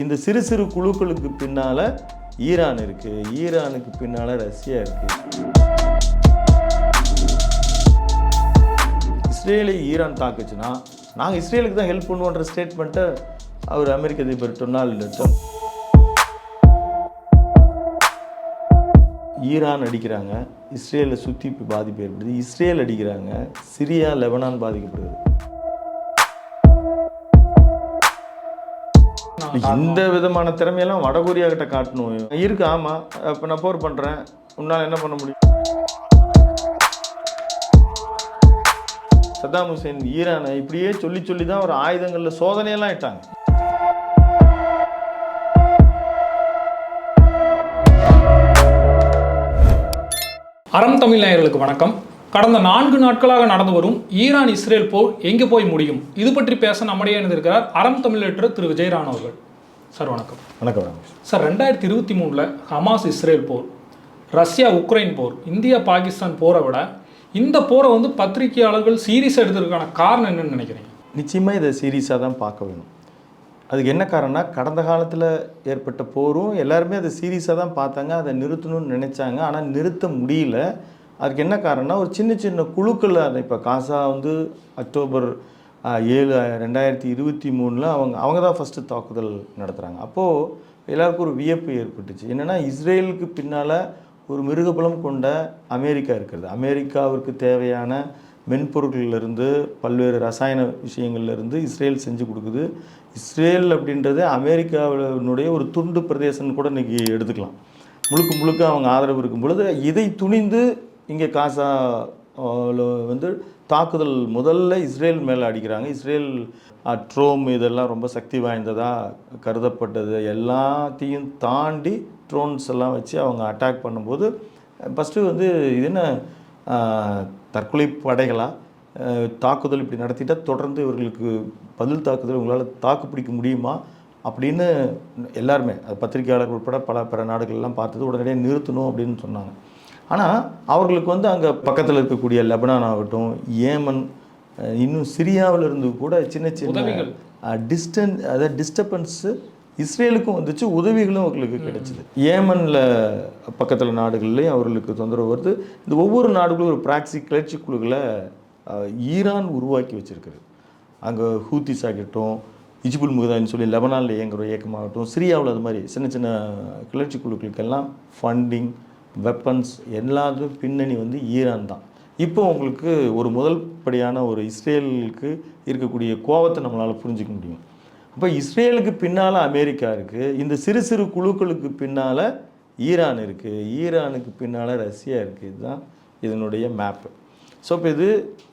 இந்த சிறு சிறு குழுக்களுக்கு பின்னால் ஈரான் இருக்குது, ஈரானுக்கு பின்னால் ரஷ்யா இருக்குது. இஸ்ரேலை ஈரான் தாக்குச்சுன்னா நாங்கள் இஸ்ரேலுக்கு தான் ஹெல்ப் பண்ணுவோன்ற ஸ்டேட்மெண்ட்டை அவர் அமெரிக்க அதிபர் டொனால்டு ட்ரம்ப். ஈரான் அடிக்கிறாங்க, இஸ்ரேலை சுற்றி பாதிப்பு ஏற்படுது. இஸ்ரேல் அடிக்கிறாங்க, சிரியா லெபனான் பாதிக்கப்படுது. இந்த விதமான திறமையெல்லாம் வடகொரியா கிட்ட காட்டணும் இருக்கு. ஆமாம், இப்போ நான் போர் பண்ணுறேன், உன்னால் என்ன பண்ண முடியும்? சத்தாம் ஹுசேன் ஈரானை இப்படியே சொல்லி சொல்லி தான் ஒரு ஆயுதங்களில் சோதனையெல்லாம் இட்டாங்க. அறம் தமிழ் நேயர்களுக்கு வணக்கம். கடந்த 4 நாட்களாக நடந்து வரும் ஈரான் இஸ்ரேல் போர் எங்கே போய் முடியும், இது பற்றி பேச நம்முடைய இணைந்திருக்கிறார் அறம் தமிழேற்ற திரு விஜயரான் அவர்கள். சார் வணக்கம். வணக்கம் சார், 2023 ஹமாஸ் இஸ்ரேல் போர், ரஷ்யா உக்ரைன் போர், இந்தியா பாகிஸ்தான் போரை விட இந்த போரை பத்திரிகையாளர்கள் சீரியஸ் எடுத்ததுக்கான காரணம் என்னன்னு நினைக்கிறீங்க? நிச்சயமாக இதை சீரியஸாக தான் பார்க்க வேணும். அதுக்கு என்ன காரணம்னா, கடந்த காலத்தில் ஏற்பட்ட போரும் எல்லாருமே அதை சீரியஸாக தான் பார்த்தாங்க, அதை நிறுத்தணும்னு நினச்சாங்க. ஆனால் நிறுத்த முடியல. அதுக்கு என்ன காரணம்னா, ஒரு சின்ன சின்ன குழுக்கள். அதை இப்போ காசா அக்டோபர் 7, 2023 அவங்க தான் ஃபஸ்ட்டு தாக்குதல் நடத்துகிறாங்க. அப்போது எல்லாருக்கும் ஒரு வியப்பு ஏற்பட்டுச்சு. என்னென்னா, இஸ்ரேலுக்கு பின்னால் ஒரு மிருகபலம் கொண்ட அமெரிக்கா இருக்கிறது. அமெரிக்காவிற்கு தேவையான மென்பொருட்களிலிருந்து பல்வேறு ரசாயன விஷயங்கள்லேருந்து இஸ்ரேல் செஞ்சு கொடுக்குது. இஸ்ரேல் அப்படின்றது அமெரிக்காவினுடைய ஒரு துண்டு பிரதேசம்னு கூட இன்றைக்கி எடுத்துக்கலாம். முழுக்க முழுக்க அவங்க ஆதரவு இருக்கும் பொழுது இதை துணிந்து இங்கே காசா தாக்குதல் முதல்ல இஸ்ரேல் மேலே அடிக்கிறாங்க. இஸ்ரேல் ட்ரோன் இதெல்லாம் ரொம்ப சக்தி வாய்ந்ததாக கருதப்பட்டது. எல்லாத்தையும் தாண்டி ட்ரோன்ஸ் எல்லாம் வச்சு அவங்க அட்டாக் பண்ணும்போது ஃபஸ்ட்டு இது என்ன தற்கொலை படைகளாக தாக்குதல் இப்படி நடத்திட்டால் தொடர்ந்து இவர்களுக்கு பதில் தாக்குதல் உங்களால் தாக்குப்பிடிக்க முடியுமா அப்படின்னு எல்லாருமே, அது பத்திரிகையாளர்கள் உட்பட பிற நாடுகள்லாம் பார்த்தது. உடனடியாக நிறுத்தணும் அப்படின்னு சொன்னாங்க. ஆனால் அவர்களுக்கு அங்கே பக்கத்தில் இருக்கக்கூடிய லெபனான் ஆகட்டும், ஏமன், இன்னும் சிரியாவில் இருந்து கூட சின்ன சின்ன டிஸ்டர்பன்ஸு இஸ்ரேலுக்கும் வந்துச்சு, உதவிகளும் அவர்களுக்கு கிடைச்சிது. ஏமனில் பக்கத்தில் நாடுகள்லேயும் அவர்களுக்கு தொந்தரவு வருது. இந்த ஒவ்வொரு நாடுகளும் ஒரு பிராக்சி கிளர்ச்சி குழுக்களை ஈரான் உருவாக்கி வச்சுருக்குது. அங்கே ஹூத்திஸ் ஆகட்டும், இஜ்புல் முகதான்னு சொல்லி லெபனானில் இயங்குகிற இயக்கமாகட்டும், சிரியாவில் அது மாதிரி சின்ன சின்ன கிளர்ச்சி குழுக்களுக்கெல்லாம் ஃபண்டிங், வெப்பன்ஸ் எல்லாத்துக்கும் பின்னணி ஈரான் தான். இப்போ உங்களுக்கு ஒரு முதல் படியான ஒரு இஸ்ரேலுக்கு இருக்கக்கூடிய கோபத்தை நம்மளால் புரிஞ்சிக்க முடியும். அப்போ இஸ்ரேலுக்கு பின்னால் அமெரிக்கா இருக்குது, இந்த சிறு சிறு குழுக்களுக்கு பின்னால் ஈரான் இருக்குது, ஈரானுக்கு பின்னால் ரஷ்யா இருக்குது. இதுதான் இதனுடைய மேப்பு. ஸோ இப்போ இது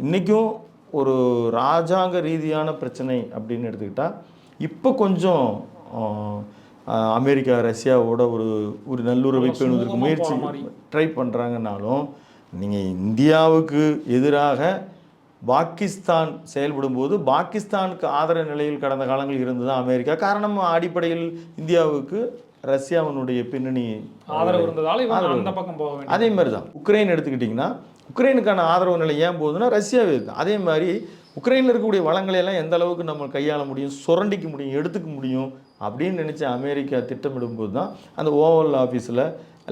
இன்றைக்கும் ஒரு ராஜாங்க ரீதியான பிரச்சனை அப்படின்னு எடுத்துக்கிட்டால், இப்போ கொஞ்சம் அமெரிக்கா ரஷ்யாவோட ஒரு நல்லுறவை பேணுவதற்கு முயற்சி ட்ரை பண்ணுறாங்கன்னாலும், நீங்கள் இந்தியாவுக்கு எதிராக பாகிஸ்தான் செயல்படும் போது பாகிஸ்தானுக்கு ஆதரவு நிலையில் கடந்த காலங்களில் இருந்து தான் அமெரிக்கா. காரணம் அடிப்படையில் இந்தியாவுக்கு ரஷ்யாவினுடைய பின்னணி ஆதரவு இருந்ததால் அந்த பக்கம் போக வேண்டும். அதே மாதிரி தான் உக்ரைன் எடுத்துக்கிட்டிங்கன்னா, உக்ரைனுக்கான ஆதரவு நிலை ஏன் போகுதுன்னா ரஷ்யாவே இருக்குது. அதே மாதிரி உக்ரைனில் இருக்கக்கூடிய வளங்களையெல்லாம் எந்த அளவுக்கு நம்ம கையாள முடியும், சுரண்டிக்க முடியும், எடுத்துக்க முடியும் அப்படின்னு நினச்ச அமெரிக்கா திட்டமிடும்போது தான் அந்த ஓவல் ஆஃபீஸில்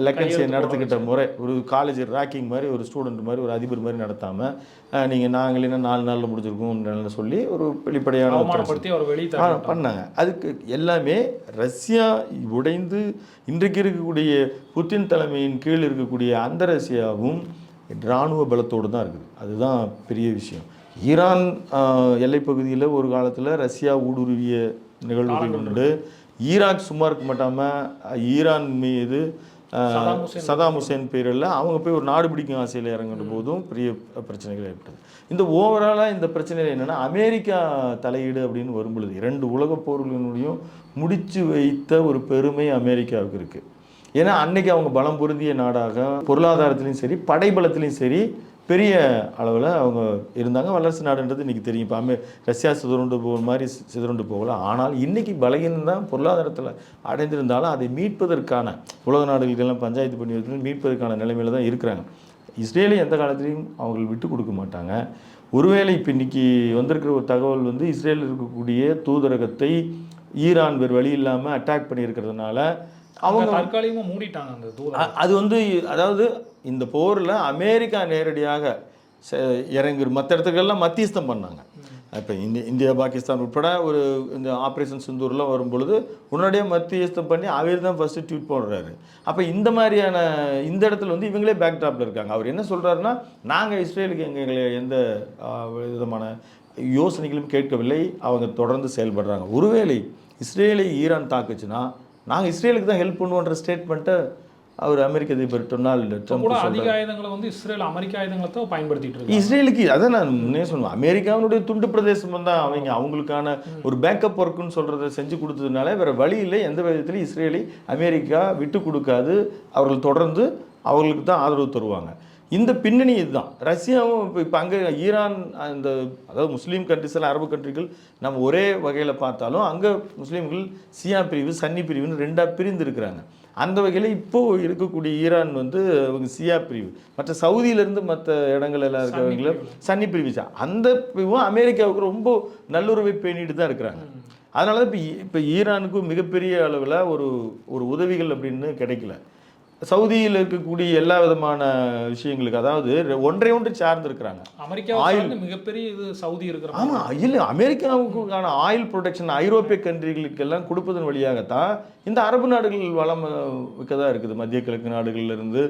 லெக்கன்ஸை நடத்துக்கிட்ட முறை ஒரு காலேஜ் ரேக்கிங் மாதிரி, ஒரு ஸ்டூடெண்ட் மாதிரி, ஒரு அதிபர் மாதிரி நடத்தாமல் நீங்கள் நாங்கள் என்ன 4 நாளில் முடிச்சிருக்கோம்னு சொல்லி ஒரு வெளிப்படையான பண்ணாங்க. அதுக்கு எல்லாமே ரஷ்யா உடைந்து இன்றைக்கு இருக்கக்கூடிய புத்தின் தலைமையின் கீழ் இருக்கக்கூடிய அந்த ரஷ்யாவும் இராணுவ பலத்தோடு தான் இருக்குது. அதுதான் பெரிய விஷயம். ஈரான் எல்லைப்பகுதியில் ஒரு காலத்தில் ரஷ்யா ஊடுருவிய நிகழ்வுகள் உண்டு. ஈராக் சும்மா இருக்க மாட்டாமல் ஈரான் மீது சதாம் ஹுசேன் பேரில் அவங்க போய் ஒரு நாடு பிடிக்கும் ஆசையில் இறங்குற போதும் பெரிய பிரச்சனைகள் ஏற்பட்டது. இந்த ஓவராலாக இந்த பிரச்சனையில் என்னென்னா, அமெரிக்கா தலையீடு அப்படின்னு வரும்பொழுது 2 உலகப் போர்களினுடையும் முடித்து வைத்த ஒரு பெருமை அமெரிக்காவுக்கு இருக்குது. ஏன்னா அன்னைக்கு அவங்க பலம் பொருந்திய நாடாக பொருளாதாரத்துலேயும் சரி, படைபலத்துலேயும் சரி பெரிய அளவில் அவங்க இருந்தாங்க. வல்லரசு நாடுன்றது இன்றைக்கி தெரியும். இப்போ ரஷ்யா சிதறுண்டு போகிற மாதிரி சிதறுண்டு போகல. ஆனால் இன்றைக்கி பலகீனம் தான் பொருளாதாரத்தில் அடைந்திருந்தாலும் அதை மீட்பதற்கான உலக நாடுகளுக்கெல்லாம் பஞ்சாயத்து பண்ணி மீட்பதற்கான நிலைமையில் தான் இருக்கிறாங்க. இஸ்ரேலை எந்த காலத்திலையும் அவங்க விட்டு கொடுக்க மாட்டாங்க. ஒருவேளை இப்போ இன்றைக்கி வந்திருக்கிற ஒரு தகவல் இஸ்ரேலில் இருக்கக்கூடிய தூதரகத்தை ஈரான் வேறு வழி இல்லாமல் அட்டாக் பண்ணியிருக்கிறதுனால அவங்க தற்காலிகமாக மூடிட்டாங்க அந்த தூதர். அது வந்து அதாவது இந்த போரில் அமெரிக்கா நேரடியாக இறங்கி மற்ற இடத்துக்கெல்லாம் மத்தியஸ்தம் பண்ணாங்க. இப்போ இந்தியா பாகிஸ்தான் உட்பட ஒரு இந்த ஆப்ரேஷன் சிந்தூர்லாம் வரும்பொழுது உடனடியாக மத்தியஸ்தம் பண்ணி அவர் தான் ஃபஸ்ட்டு ட்வீட் போடுறாரு. அப்போ இந்த மாதிரியான இந்த இடத்துல வந்து இவங்களே பேக் ட்ராப்பில் இருக்காங்க. அவர் என்ன சொல்கிறாருன்னா, நாங்கள் இஸ்ரேலுக்கு எங்களை எந்த விதமான யோசனைகளும் கேட்கவில்லை, அவங்க தொடர்ந்து செயல்படுறாங்க. ஒருவேளை இஸ்ரேலை ஈரான் தாக்குச்சுன்னா நாங்கள் இஸ்ரேலுக்கு தான் ஹெல்ப் பண்ணுவோன்ற ஸ்டேட்மெண்ட்டை அவர் அமெரிக்க அதிபர் டொனால்டு ட்ரம்ப் கூட அதிக ஆயுதங்களை வந்து இஸ்ரேல் அமெரிக்க ஆயுதங்களை தான் பயன்படுத்திட்டு இருக்கு. இஸ்ரேலுக்கு அதான் நான் முன்னே சொன்னேன், அமெரிக்காவினுடைய துண்டு பிரதேசம் தான் அவங்களுக்கான ஒரு பேக்கப் ஒர்க்குன்னு சொல்கிறத செஞ்சு கொடுத்ததுனால வேறு வழி இல்லை. எந்த விதத்திலையும் இஸ்ரேலை அமெரிக்கா விட்டு கொடுக்காது. அவர்கள் தொடர்ந்து அவர்களுக்கு தான் ஆதரவு தருவாங்க. இந்த பின்னணி இதுதான். ரஷ்யாவும் இப்போ அங்கே ஈரான் அந்த அதாவது முஸ்லீம் கண்ட்ரிஸ் எல்லாம் அரபு கண்ட்ரிகள் நம்ம ஒரே வகையில் பார்த்தாலும் அங்கே முஸ்லீம்கள் சியா பிரிவு சன்னி பிரிவுன்னு ரெண்டாக பிரிந்து இருக்கிறாங்க. அந்த வகையில் இப்போது இருக்கக்கூடிய ஈரான் வந்து அவங்க சியா பிரிவு, மற்ற சவுதியிலேருந்து மற்ற இடங்கள் எல்லாம் இருக்கிறவங்கள சன்னி பிரிவு. அந்த பிரிவும் அமெரிக்காவுக்கு ரொம்ப நல்லுறவை பேணிட்டு தான் இருக்கிறாங்க. அதனால தான் இப்போ ஈரானுக்கு மிகப்பெரிய அளவில் ஒரு உதவிகள் அப்படின்னு கிடைக்கல. சவுதியில் இருக்கக்கூடிய எல்லா விதமான விஷயங்களுக்கு அதாவது ஒன்றை சார்ந்து இருக்கிறாங்க. அமெரிக்கா மிகப்பெரிய இது சவுதி இருக்கிறாங்க. ஆமாம், இல்லை அமெரிக்காவுக்கான ஆயில் ப்ரொடக்ஷன் ஐரோப்பிய கண்ட்ரிகளுக்கு எல்லாம் கொடுப்பதன் வழியாகத்தான் இந்த அரபு நாடுகள் வளம் மிக்க தான் இருக்குது. மத்திய கிழக்கு நாடுகள்லேருந்து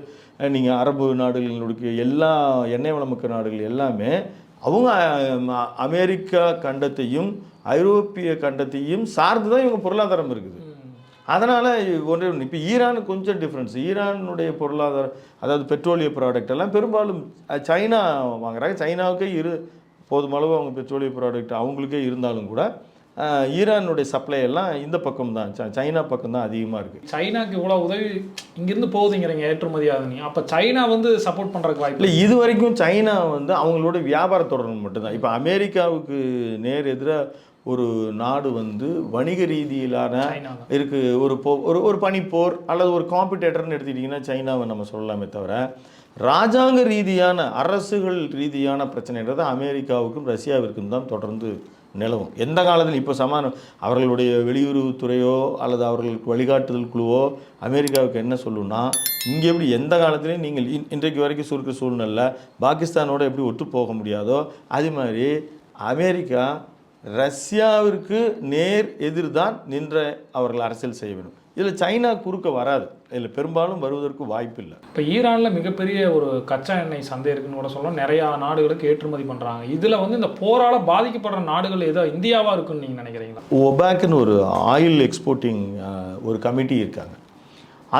நீங்கள் அரபு நாடுகளுடைய எல்லா எண்ணெய் வளமிக்க நாடுகள் எல்லாமே அவங்க அமெரிக்கா கண்டத்தையும் ஐரோப்பிய கண்டத்தையும் சார்ந்து தான் இவங்க பொருளாதாரம் இருக்குது. அதனால் ஒன்று இப்போ ஈரானுக்கு கொஞ்சம் டிஃப்ரென்ஸ். ஈரானுடைய பொருளாதாரம் அதாவது பெட்ரோலிய ப்ராடக்ட் எல்லாம் பெரும்பாலும் சைனா வாங்குறாங்க. சைனாவுக்கே போதுமளவு அவங்க பெட்ரோலிய ப்ராடக்ட் அவங்களுக்கே இருந்தாலும் கூட ஈரானுடைய சப்ளை எல்லாம் இந்த பக்கம் தான், சைனா பக்கம் தான் அதிகமாக இருக்குது. சைனாக்கு இவ்வளோ உதவி இங்கேருந்து போகுதுங்கிறீங்க ஏற்றுமதி ஆகுதுங்க. அப்போ சைனா வந்து சப்போர்ட் பண்ணுறதுக்கு வாய்ப்பு இல்லை. இது வரைக்கும் சைனா வந்து அவங்களோட வியாபார தொடர்பு மட்டும்தான். இப்போ அமெரிக்காவுக்கு நேர் எதிராக ஒரு நாடு வந்து வணிக ரீதியிலான இருக்கு ஒரு பனிப்போர் அல்லது ஒரு காம்படிட்டர்னு எடுத்துக்கிட்டிங்கன்னா சைனாவை நம்ம சொல்லலாமே தவிர ராஜாங்க ரீதியான அரசுகள் ரீதியான பிரச்சனைன்றது அமெரிக்காவுக்கும் ரஷ்யாவிற்கும் தான் தொடர்ந்து நிலவும். எந்த காலத்தில் இப்போ சமானம் அவர்களுடைய வெளியுறவுத்துறையோ அல்லது அவர்களுக்கு வழிகாட்டுதல் குழுவோ அமெரிக்காவுக்கு என்ன சொல்லுன்னா, இங்கே எப்படி எந்த காலத்துலேயும் நீங்கள் இன்றைக்கு வரைக்கும் இருக்கிற சூழ்நிலை பாகிஸ்தானோடு எப்படி ஒத்து போக முடியாதோ அது மாதிரி அமெரிக்கா ரஷ்யாவிற்கு நேர் எதிர்தான் நின்ற அவர்கள் அரசியல் செய்ய வேண்டும். இதில் சைனா குறுக்க வராது, இதில் பெரும்பாலும் வருவதற்கு வாய்ப்பு இல்லை. இப்போ ஈரானில் மிகப்பெரிய ஒரு கச்சா எண்ணெய் சந்தை இருக்குன்னு கூட சொல்லலாம். நிறையா நாடுகளுக்கு ஏற்றுமதி பண்ணுறாங்க. இதில் வந்து இந்த போரால் பாதிக்கப்படுற நாடுகள் ஏதோ இந்தியாவாக இருக்குன்னு நீங்கள் நினைக்கிறீங்களா? ஒபேக்னு ஒரு ஆயில் எக்ஸ்போர்ட்டிங் ஒரு கமிட்டி இருக்காங்க.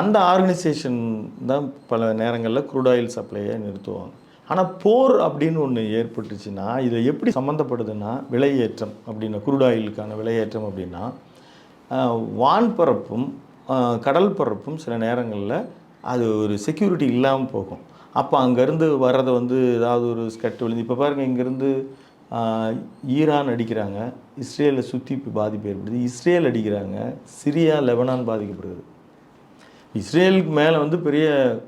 அந்த ஆர்கனைசேஷன் தான் பல நேரங்களில் க்ரூட் ஆயில் சப்ளையை நிறுத்துவாங்க. ஆனால் போர் அப்படின்னு ஒன்று ஏற்பட்டுச்சுன்னா இதை எப்படி சம்மந்தப்படுதுன்னா விலையேற்றம் அப்படின்னா க்ரூட் ஆயிலுக்கான விலையேற்றம் அப்படின்னா வான்பரப்பும் கடல் பரப்பும் சில நேரங்களில் அது ஒரு செக்யூரிட்டி இல்லாமல் போகும். அப்போ அங்கேருந்து வர்றதை வந்து ஏதாவது ஒரு ஸ்கட் விழுந்து இப்போ பாருங்கள் இங்கேருந்து ஈரான் அடிக்கிறாங்க, இஸ்ரேலை சுற்றி பாதிப்பு ஏற்படுது. இஸ்ரேல் அடிக்கிறாங்க, சிரியா லெபனான் பாதிக்கப்படுது. இஸ்ரேலுக்கு மேலே வந்து பெரிய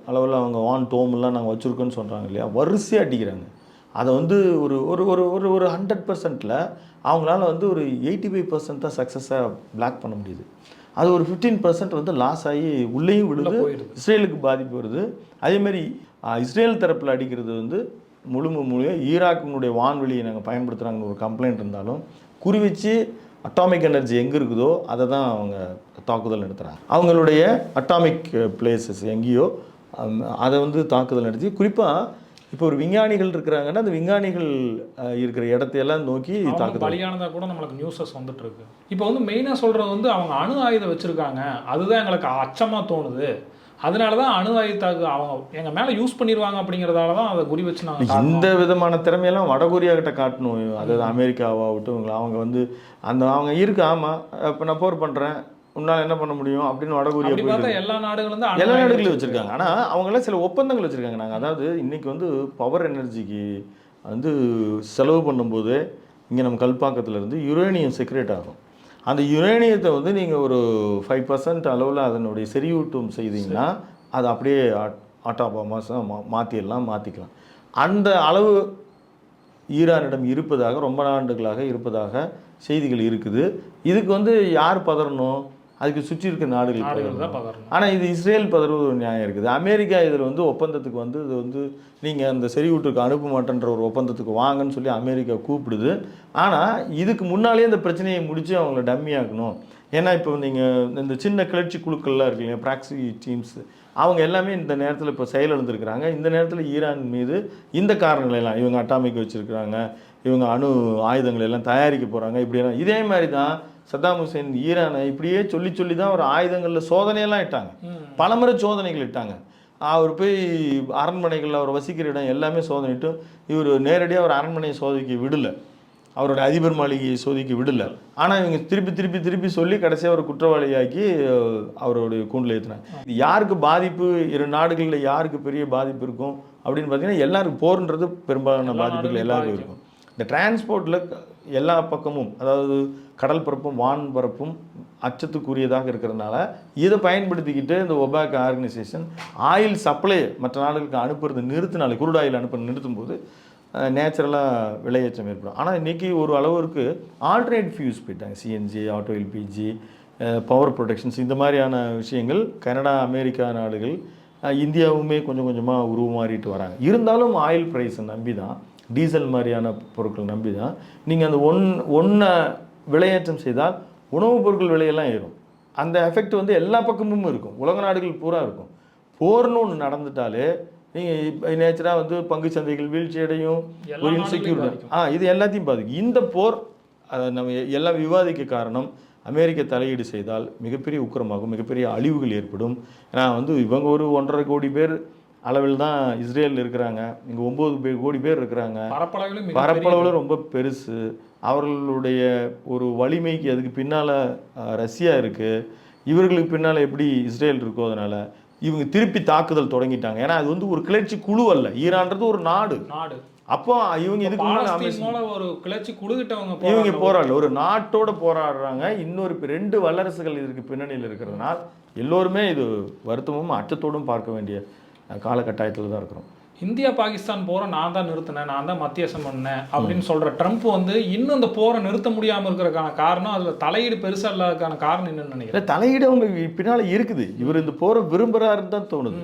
அளவில் அவங்க டோம்லாம் நாங்கள் வச்சுருக்கோன்னு சொல்கிறாங்க இல்லையா, வரிசையாக அடிக்கிறாங்க. அதை வந்து ஒரு ஒரு ஒரு ஒரு ஒரு 100%ல் அவங்களால வந்து ஒரு 85% தான் சக்ஸஸாக பிளாக் பண்ண முடியுது. அது ஒரு 15% வந்து லாஸ் ஆகி உள்ளேயும் விழுது, இஸ்ரேலுக்கு பாதிப்பு வருது. அதேமாதிரி இஸ்ரேல் தரப்பில் அடிக்கிறது வந்து முழுமையாக ஈராக்கினுடைய வான்வெளியை நாங்கள் பயன்படுத்துகிறாங்கன்னு ஒரு கம்ப்ளைண்ட் இருந்தாலும் குறி வச்சு அட்டாமிக் எனர்ஜி எங்கே இருக்குதோ அதை தான் அவங்க தாக்குதல் நடத்துகிறாங்க. அவங்களுடைய அட்டாமிக் பிளேசஸ் எங்கேயோ அதை வந்து தாக்குதல் நடத்தி குறிப்பாக இப்போ ஒரு விஞ்ஞானிகள் இருக்கிறாங்கன்னா அந்த விஞ்ஞானிகள் இருக்கிற இடத்தையெல்லாம் நோக்கி தாக்குதல் பலியானதாக கூட நம்மளுக்கு நியூஸஸ் வந்துட்டு இருக்கு. இப்போ வந்து மெயினாக சொல்கிறது வந்து அவங்க அணு ஆயுதம் வச்சுருக்காங்க, அதுதான் எங்களுக்கு அச்சமாக தோணுது. அதனால தான் அணு ஆயுதத்தாக்கு அவங்க எங்கள் மேலே யூஸ் பண்ணிடுவாங்க அப்படிங்கிறதால தான் அதை குறி வச்சு நாங்கள் இந்த விதமான திறமையெல்லாம் வடகொரியா கிட்ட காட்டணும். அதாவது அமெரிக்காவாகட்டும் அவங்க வந்து அவங்க இருக்கு. ஆமாம், இப்போ நான் போர் பண்ணுறேன், உன்னால் என்ன பண்ண முடியும் அப்படின்னு வடகொரியா போய் எல்லா நாடுகளும் வச்சுருக்காங்க. ஆனால் அவங்களாம் சில ஒப்பந்தங்கள் வச்சுருக்காங்க. நாங்கள் அதாவது இன்றைக்கி வந்து பவர் எனர்ஜிக்கு வந்து செலவு பண்ணும்போது இங்கே நம்ம கல்பாக்கத்தில் இருந்து யுரேனியம் செக்ரேட் ஆகும். அந்த யுரேனியத்தை வந்து நீங்கள் ஒரு 5% அளவில் அதனுடைய செறிவூட்டம் செய்தீங்கன்னா அது அப்படியே ஆட்டாபாமாக மாற்றிக்கலாம். அந்த அளவு ஈரானிடம் இருப்பதாக ரொம்ப ஆண்டுகளாக இருப்பதாக செய்திகள் இருக்குது. இதுக்கு வந்து யார் பதறணும்? அதுக்கு சுற்றி இருக்க நாடுகள் தான் பதறணும். ஆனால் இது இஸ்ரேல் பதறுவது ஒரு நியாயம் இருக்குது. அமெரிக்கா இதில் வந்து ஒப்பந்தத்துக்கு வந்து இது வந்து நீங்கள் அந்த செறிவூட்டுக்கு அனுப்ப மாட்டேன்ற ஒரு ஒப்பந்தத்துக்கு வாங்கன்னு சொல்லி அமெரிக்கா கூப்பிடுது. ஆனால் இதுக்கு முன்னாலே இந்த பிரச்சனையை முடித்து அவங்கள டம்மி ஆக்கணும். ஏன்னா இப்போ நீங்கள் இந்த சின்ன கிளர்ச்சி குழுக்கள்லாம் இருக்கு இல்லையா, ப்ராக்ஸி டீம்ஸ், அவங்க எல்லாமே இந்த நேரத்தில் இப்போ செயலிழந்திருக்கிறாங்க. இந்த நேரத்தில் ஈரான் மீது இந்த காரணங்களெல்லாம் இவங்க அட்டாமிக் வச்சுருக்கிறாங்க, இவங்க அணு ஆயுதங்கள் எல்லாம் தயாரிக்க போகிறாங்க, இப்படியெல்லாம். இதே மாதிரி தான் சத்தாம் ஹுசேன் ஈரானை இப்படியே சொல்லி சொல்லி தான் ஒரு ஆயுதங்களில் சோதனையெல்லாம் இட்டாங்க, பலமுறை சோதனைகள் இட்டாங்க. அவர் போய் அரண்மனைகளில் அவர் வசிக்கிற இடம் எல்லாமே சோதனைட்டு இவர் நேரடியாக ஒரு அரண்மனையை சோதிக்க விடலை, அவரோட அதிபர் மாளிகையை சோதிக்க விடலை. ஆனால் இவங்க திருப்பி திருப்பி திருப்பி சொல்லி கடைசியாக ஒரு குற்றவாளியாக்கி அவருடைய கூண்டில் ஏற்றினாங்க. யாருக்கு பாதிப்பு, இரு நாடுகளில் யாருக்கு பெரிய பாதிப்பு இருக்கும் அப்படின்னு பார்த்தீங்கன்னா எல்லாருக்கும் போர்ன்றது பெரும்பாலான பாதிப்புகள் எல்லாருக்கும் இருக்கும். இந்த டிரான்ஸ்போர்ட்டில் எல்லா பக்கமும், அதாவது கடல் பரப்பும் வான் பரப்பும் அச்சத்துக்குரியதாக இருக்கிறதுனால இதை பயன்படுத்திக்கிட்டு இந்த ஒபாக் ஆர்கனைசேஷன் ஆயில் சப்ளை மற்ற நாடுகளுக்கு அனுப்புறது நிறுத்தினாலே, குரூட் ஆயில் அனுப்புறது நிறுத்தும் போது நேச்சுரலாக விலையேற்றம் ஏற்படும். ஆனால் இன்றைக்கி ஒரு அளவிற்கு ஆல்டர்னேட் ஃபியூஸ் போயிட்டாங்க. CNG, auto LPG, power productions, இந்த மாதிரியான விஷயங்கள் கனடா, அமெரிக்கா நாடுகள், இந்தியாவுமே கொஞ்சம் கொஞ்சமாக உருமாறிட்டு வராங்க. இருந்தாலும் ஆயில் ப்ரைஸை நம்பி தான், டீசல் மாதிரியான பொருட்கள் நம்பி தான் நீங்கள் அந்த ஒன்றை விலையேற்றம் செய்தால் உணவுப் பொருட்கள் விலையெல்லாம் ஏறும். அந்த எஃபெக்ட் வந்து எல்லா பக்கமும் இருக்கும், உலக நாடுகள் பூரா இருக்கும். போர்னு ஒன்று நடந்துட்டாலே நீங்கள் நேச்சராக வந்து பங்கு சந்தைகள் வீழ்ச்சி அடையும், ஒரு இன்செக்யூர், இது எல்லாத்தையும் பாதிக்கும். இந்த போர் நம்ம எல்லாம் விவாதிக்க காரணம், அமெரிக்க தலையீடு செய்தால் மிகப்பெரிய உக்கிரமாகும், மிகப்பெரிய அழிவுகள் ஏற்படும். ஏன்னா வந்து இவங்க ஒரு 1.5 கோடி பேர் அளவில் தான் இஸ்ரேல் இருக்கிறாங்க, இங்கே 9 கோடி பேர் இருக்கிறாங்க, பரப்பளவில் ரொம்ப பெருசு. அவர்களுடைய ஒரு வலிமைக்கு அதுக்கு பின்னால் ரஷ்யா இருக்குது, இவர்களுக்கு பின்னால் எப்படி இஸ்ரேல் இருக்கோ, அதனால் இவங்க திருப்பி தாக்குதல் தொடங்கிட்டாங்க. ஏன்னா அது வந்து ஒரு கிளர்ச்சி குழு அல்ல, ஈரான்றது ஒரு நாடு. அப்போ இவங்க இதுக்கு முன்னாடி ஒரு கிளர்ச்சி குழுகிட்டவங்க இவங்க போராடல, ஒரு நாட்டோட போராடுறாங்க. இன்னொரு 2 வல்லரசுகள் இதுக்கு பின்னணியில் இருக்கிறதுனால எல்லோருமே இது வருத்தமும் அச்சத்தோடும் பார்க்க வேண்டிய காலகட்டாயத்தில் தான் இருக்கிறோம். இந்தியா பாகிஸ்தான் போரை நான் தான் நிறுத்தினேன், நான் தான் மத்தியசம் பண்ணேன் அப்படின்னு சொல்கிற ட்ரம்ப் வந்து இன்னும் இந்த போரை நிறுத்த முடியாமல் இருக்கிறதுக்கான காரணம், அதில் தலையீடு பெருசாக இல்லாததுக்கான காரணம் என்னன்னு நினைக்கிறேன். தலையீடு அவங்க பின்னால் இருக்குது. இவர் இந்த போரை விரும்புகிறாருன்னு தான் தோணுது.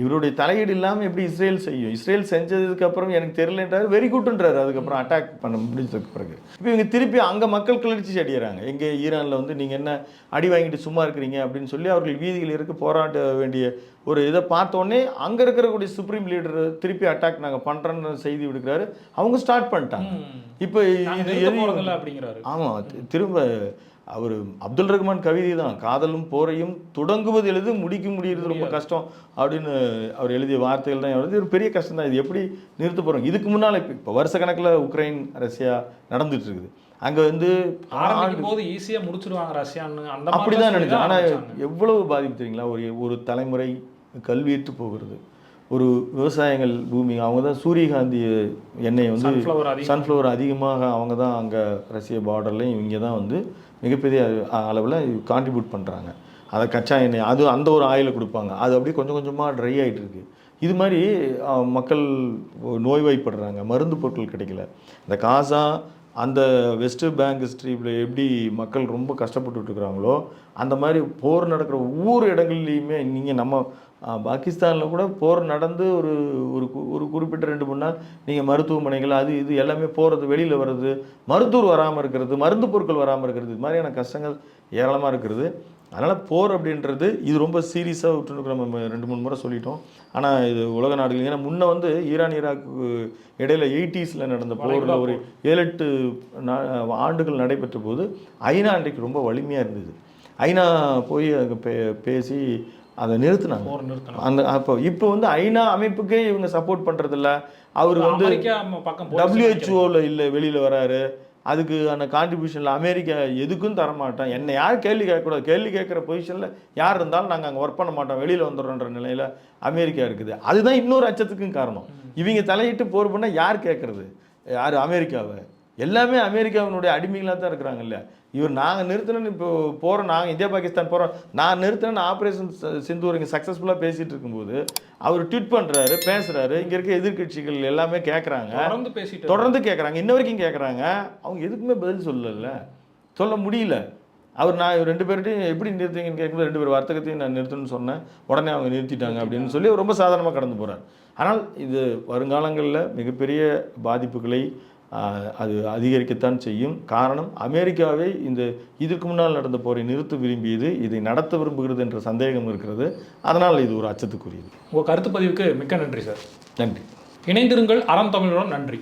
இவருடைய தலையீடு இல்லாமல் எப்படி இஸ்ரேல் செய்யும்? இஸ்ரேல் செஞ்சதுக்கு அப்புறம் எனக்கு தெரியலன்றாரு, வெரி குட்ன்றாரு. அதுக்கப்புறம் அட்டாக் பண்ண முடிஞ்சதுக்கு பிறகு இப்போ இவங்க திருப்பி அங்கே மக்கள் கிளர்ச்சி அடிக்கிறாங்க. எங்கே ஈரானில் வந்து நீங்கள் என்ன அடி வாங்கிட்டு சும்மா இருக்கிறீங்க அப்படின்னு சொல்லி அவர்கள் வீதியில் இருக்க போராட வேண்டிய ஒரு இதை பார்த்தோன்னே அங்கே இருக்கக்கூடிய சுப்ரீம் லீடர் திருப்பி அட்டாக் நாங்கள் பண்ணுறோன்னு செய்தி விடுக்கிறாரு. அவங்க ஸ்டார்ட் பண்ணிட்டாங்க. இப்போ இது எது அப்படிங்கிறாரு. ஆமாம், திரும்ப அவர் அப்துல் ரஹ்மான் கவிதை தான், காதலும் போரையும் தொடங்குவது எழுது முடிக்க முடியறது ரொம்ப கஷ்டம் அப்படின்னு அவர் எழுதிய வார்த்தைகள் தான் எழுதி. ஒரு பெரிய கஷ்டம் தான். இது எப்படி நிறுத்த போகிறோம்? இதுக்கு முன்னால் இப்போ வருஷ கணக்கில் உக்ரைன் ரஷ்யா நடந்துட்டு இருக்குது. அங்கே வந்து போது ஈஸியாக முடிச்சிருவாங்க ரஷ்யான்னு அப்படி தான் நினைச்சேன். ஆனால் எவ்வளவு பாதிப்பு தெரியுங்களா? ஒரு தலைமுறை கல்வியற்று போகிறது, ஒரு விவசாயங்கள் பூமி. அவங்க தான் சூரியகாந்தி எண்ணெயை வந்து சன்ஃப்ளவர் அதிகமாக அவங்க தான் அங்கே ரஷ்ய பார்டர்லையும் இங்கே தான் வந்து மிகப்பெரிய அளவில் கான்ட்ரிபியூட் பண்ணுறாங்க. அதை கச்சா எண்ணெய் அது அந்த ஒரு ஆயிலை கொடுப்பாங்க, அது அப்படியே கொஞ்சம் கொஞ்சமாக ட்ரை ஆகிட்டு இருக்கு. இது மாதிரி மக்கள் நோய்வாய்ப்படுறாங்க, மருந்து பொருட்கள் கிடைக்கல. இந்த காசா அந்த வெஸ்ட் பேங்க் ஸ்ட்ரீட்டில் எப்படி மக்கள் ரொம்ப கஷ்டப்பட்டுட்டு இருக்கிறாங்களோ அந்த மாதிரி போர் நடக்கிற ஒவ்வொரு இடங்கள்லையுமே நீங்கள் நம்ம பாகிஸ்தானில் கூட போர் நடந்து ஒரு குறிப்பிட்ட 2-3 நாள் நீங்கள் மருத்துவமனைகள் அது இது எல்லாமே போகிறது, வெளியில் வர்றது, மருத்துவர் வராமல் இருக்கிறது, மருந்து பொருட்கள் வராமல் இருக்கிறது, இது மாதிரியான கஷ்டங்கள் ஏராளமாக இருக்கிறது. அதனால் போர் அப்படின்றது இது ரொம்ப சீரியஸாக விட்டுருக்கு. நம்ம 2-3 முறை சொல்லிட்டோம். ஆனால் இது உலக நாடுகள், ஏன்னா முன்ன வந்து ஈரான் ஈராக்கு இடையில் 80s நடந்த போரில் ஒரு 7-8 ஆண்டுகள் நடைபெற்ற போது ஐநா அன்றைக்கு ரொம்ப வலிமையாக இருந்தது. ஐநா போய் அங்கே பேசி அதை நிறுத்தினாங்க. அந்த இப்போ வந்து ஐநா அமைப்புக்கே இவங்க சப்போர்ட் பண்ணுறதில்ல. அவர் வந்து WHO இல்லை, வெளியில் வராரு. அதுக்கு அந்த கான்ட்ரிபியூஷனில் அமெரிக்கா எதுக்கும் தரமாட்டோம், என்னை யாரும் கேள்வி கேட்கக்கூடாது, கேள்வி கேட்குற பொசிஷனில் யார் இருந்தாலும் நாங்கள் அங்கே ஒர்க் பண்ண மாட்டோம், வெளியில் வந்துடுறோன்ற நிலையில் அமெரிக்கா இருக்குது. அதுதான் இன்னொரு அச்சத்துக்கும் காரணம். இவங்க தலையிட்டு போர் பண்ணால் யார் கேட்குறது? யார்? அமெரிக்காவை. எல்லாமே அமெரிக்காவினுடைய அடிமைகளாக தான் இருக்கிறாங்கல்ல. இவர் நாங்கள் நிறுத்தினு இப்போ போகிறோம், நாங்கள் இந்தியா பாகிஸ்தான் போகிறோம், நான் நிறுத்தினு ஆப்ரேஷன் சிந்தூர் இங்கே சக்ஸஸ்ஃபுல்லாக பேசிகிட்டு இருக்கும்போது அவர் ட்வீட் பண்ணுறாரு, பேசுகிறாரு. இங்கே இருக்க எதிர்க்கட்சிகள் எல்லாமே கேட்குறாங்க, தொடர்ந்து கேட்குறாங்க, இன்ன வரைக்கும் கேட்குறாங்க. அவங்க எதுக்குமே பதில் சொல்லல, சொல்ல முடியல. அவர் நான் 2 பேர்கிட்டையும் எப்படி நிறுத்திங்கன்னு கேட்கும்போது 2 பேர் வர்த்தகத்தையும் நான் நிறுத்தணும்னு சொன்னேன், உடனே அவங்க நிறுத்திட்டாங்க அப்படின்னு சொல்லி ரொம்ப சாதாரணமாக கடந்து போகிறார். ஆனால் இது வருங்காலங்களில் மிகப்பெரிய பாதிப்புகளை அது அதிகரிக்கத்தான் செய்யும். காரணம், அமெரிக்காவை இதற்கு முன்னால் நடந்த போரை நிறுத்த விரும்பியது, இதை நடத்த விரும்புகிறது என்ற சந்தேகம் இருக்கிறது. அதனால் இது ஒரு அச்சத்துக்குரியது. உங்கள் கருத்து பதிவுக்கு மிக்க நன்றி சார். நன்றி. இணைந்திருங்கள் அறம் தமிழுடன். நன்றி.